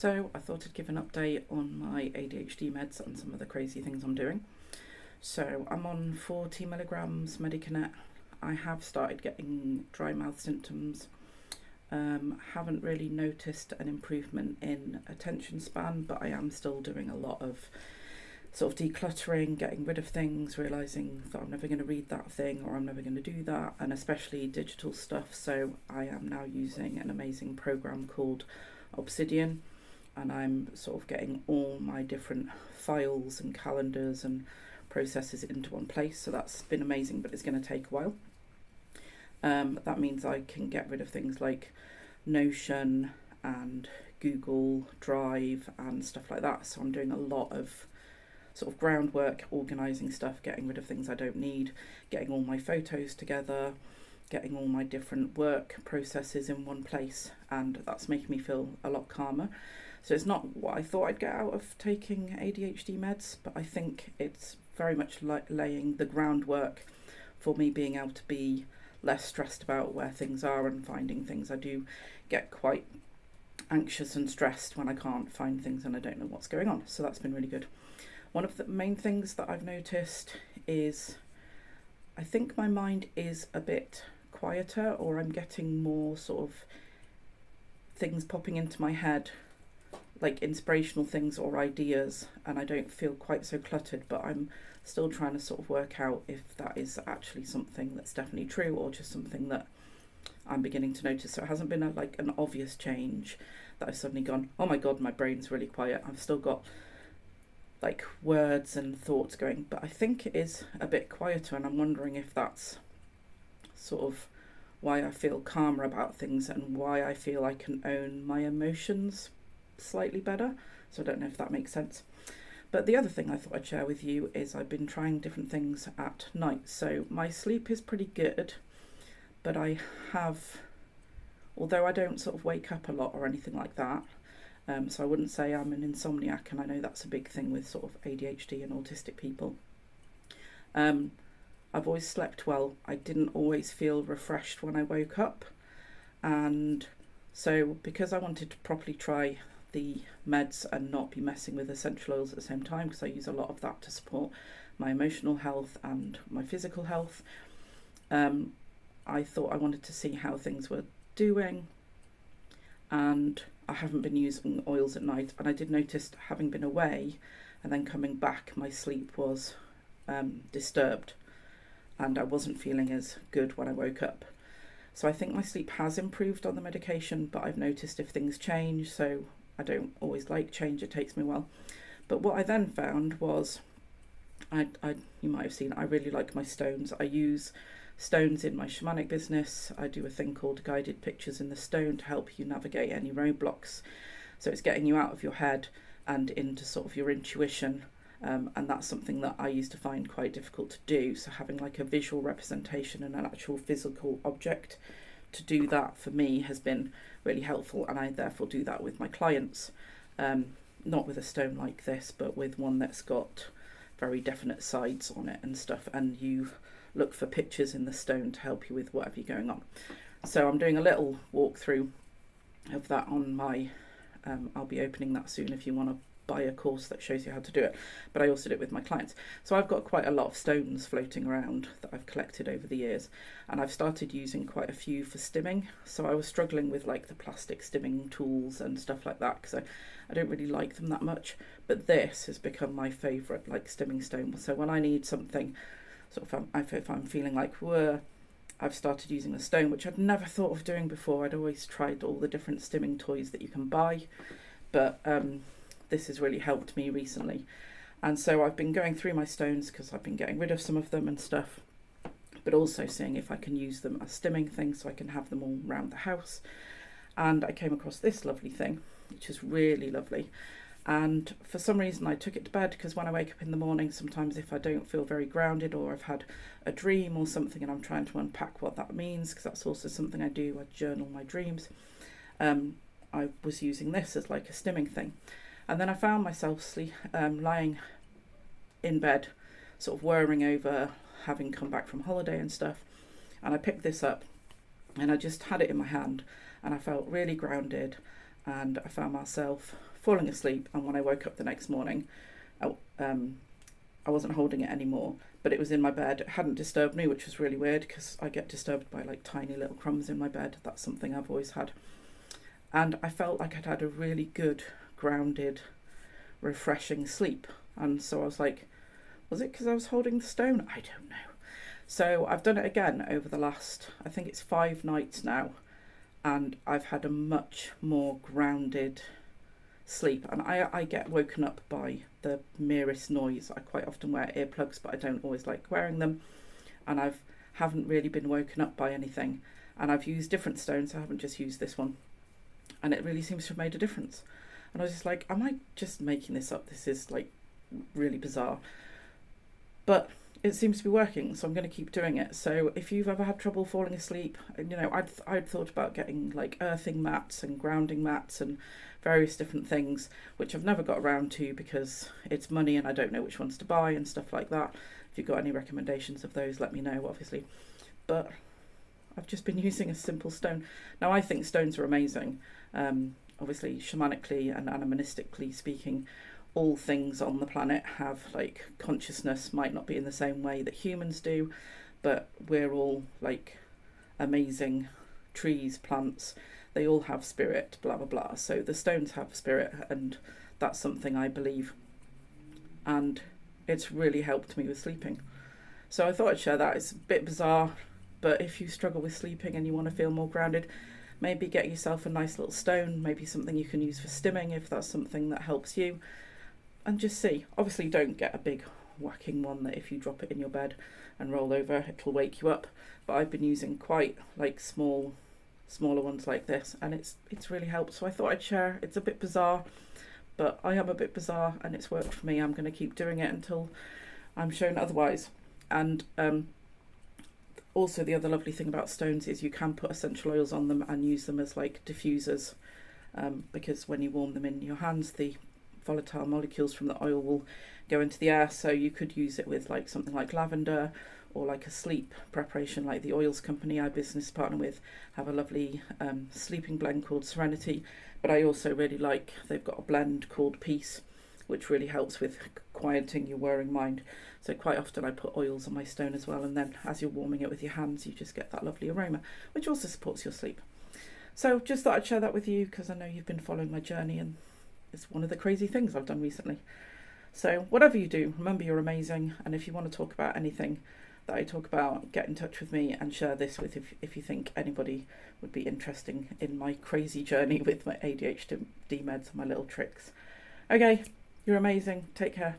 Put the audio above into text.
So I thought I'd give an update on my ADHD meds and some of the crazy things I'm doing. So I'm on 40 milligrams Medicanet. I have started getting dry mouth symptoms. Haven't really noticed an improvement in attention span, but I am still doing a lot of sort of decluttering, getting rid of things, realising that I'm never going to read that thing or I'm never going to do that, and especially digital stuff. So I am now using an amazing program called Obsidian, and I'm sort of getting all my different files and calendars and processes into one place. So that's been amazing, but it's going to take a while. That means I can get rid of things like Notion and Google Drive and stuff like that. So I'm doing a lot of sort of groundwork, organising stuff, getting rid of things I don't need, getting all my photos together, getting all my different work processes in one place, and that's making me feel a lot calmer. So it's not what I thought I'd get out of taking ADHD meds, but I think it's very much like laying the groundwork for me being able to be less stressed about where things are and finding things. I do get quite anxious and stressed when I can't find things and I don't know what's going on. So that's been really good. One of the main things that I've noticed is I think my mind is a bit quieter, or I'm getting more sort of things popping into my head, like inspirational things or ideas, and I don't feel quite so cluttered, but I'm still trying to sort of work out if that is actually something that's definitely true or just something that I'm beginning to notice. So it hasn't been like an obvious change that I've suddenly gone, oh my god, my brain's really quiet. I've still got like words and thoughts going, but I think it is a bit quieter, and I'm wondering if that's sort of why I feel calmer about things and why I feel I can own my emotions slightly better. So I don't know if that makes sense. But the other thing I thought I'd share with you is I've been trying different things at night. So my sleep is pretty good, but I have, although I don't sort of wake up a lot or anything like that, so I wouldn't say I'm an insomniac, and I know that's a big thing with sort of ADHD and autistic people. I've always slept well. I didn't always feel refreshed when I woke up, and so because I wanted to properly try the meds and not be messing with essential oils at the same time, because I use a lot of that to support my emotional health and my physical health, I thought I wanted to see how things were doing, and I haven't been using oils at night, and I did notice, having been away and then coming back, my sleep was disturbed and I wasn't feeling as good when I woke up. So I think my sleep has improved on the medication, but I've noticed if things change, so I don't always like change, it takes me a while. But what I then found was, you might have seen, I really like my stones. I use stones in my shamanic business. I do a thing called guided pictures in the stone to help you navigate any roadblocks. So it's getting you out of your head and into sort of your intuition. And that's something that I used to find quite difficult to do. So having like a visual representation and an actual physical object to do that for me has been really helpful, and I therefore do that with my clients. Not with a stone like this, but with one that's got very definite sides on it and stuff, and you look for pictures in the stone to help you with whatever you're going on. So I'm doing a little walkthrough of that on my I'll be opening that soon if you want to buy a course that shows you how to do it, but I also do it with my clients. So I've got quite a lot of stones floating around that I've collected over the years, and I've started using quite a few for stimming. So I was struggling with like the plastic stimming tools and stuff like that, because I don't really like them that much, but this has become my favourite like stimming stone. So when I need something sort of, if I'm feeling like I've started using a stone, which I'd never thought of doing before. I'd always tried all the different stimming toys that you can buy, but this has really helped me recently. And so I've been going through my stones because I've been getting rid of some of them and stuff, but also seeing if I can use them as stimming things so I can have them all around the house. And I came across this lovely thing, which is really lovely. And for some reason I took it to bed, because when I wake up in the morning, sometimes if I don't feel very grounded, or I've had a dream or something and I'm trying to unpack what that means, because that's also something I do, I journal my dreams, I was using this as like a stimming thing. And then I found myself lying in bed, sort of worrying over having come back from holiday and stuff. And I picked this up and I just had it in my hand, and I felt really grounded, and I found myself falling asleep, and when I woke up the next morning, I wasn't holding it anymore, but it was in my bed. It hadn't disturbed me, which was really weird because I get disturbed by like tiny little crumbs in my bed. That's something I've always had. And I felt like I'd had a really good, grounded, refreshing sleep. And so I was like, was it because I was holding the stone? I don't know. So I've done it again over the last, I think it's 5 nights now, and I've had a much more grounded sleep. And I get woken up by the merest noise. I quite often wear earplugs, but I don't always like wearing them. And haven't really been woken up by anything. And I've used different stones. I haven't just used this one. And it really seems to have made a difference. And I was just like, am I just making this up? This is like really bizarre. But it seems to be working, so I'm going to keep doing it. So if you've ever had trouble falling asleep, you know, I'd thought about getting like earthing mats and grounding mats and various different things, which I've never got around to because it's money and I don't know which ones to buy and stuff like that. If you've got any recommendations of those, let me know, obviously. But I've just been using a simple stone. Now, I think stones are amazing. Obviously, shamanically and animistically speaking, all things on the planet have like consciousness, might not be in the same way that humans do, but we're all like amazing trees, plants, they all have spirit, blah blah blah. So the stones have spirit, and that's something I believe, and it's really helped me with sleeping. So I thought I'd share that. It's a bit bizarre, but if you struggle with sleeping and you want to feel more grounded, maybe get yourself a nice little stone, maybe something you can use for stimming if that's something that helps you. And just see. Obviously don't get a big whacking one that if you drop it in your bed and roll over it'll wake you up, but I've been using quite like smaller ones like this, and it's really helped. So I thought I'd share. It's a bit bizarre, but I am a bit bizarre and it's worked for me. I'm going to keep doing it until I'm shown otherwise. And also the other lovely thing about stones is you can put essential oils on them and use them as like diffusers, because when you warm them in your hands, the volatile molecules from the oil will go into the air. So you could use it with like something like lavender, or like a sleep preparation like the oils company I business partner with have a lovely sleeping blend called Serenity. But I also really like, they've got a blend called Peace, which really helps with quieting your whirring mind. So quite often I put oils on my stone as well, and then as you're warming it with your hands you just get that lovely aroma, which also supports your sleep. So just thought I'd share that with you because I know you've been following my journey, and it's one of the crazy things I've done recently. So whatever you do, remember you're amazing, and if you want to talk about anything that I talk about, get in touch with me and share this with if you think anybody would be interested in my crazy journey with my ADHD meds and my little tricks. Okay, you're amazing. Take care.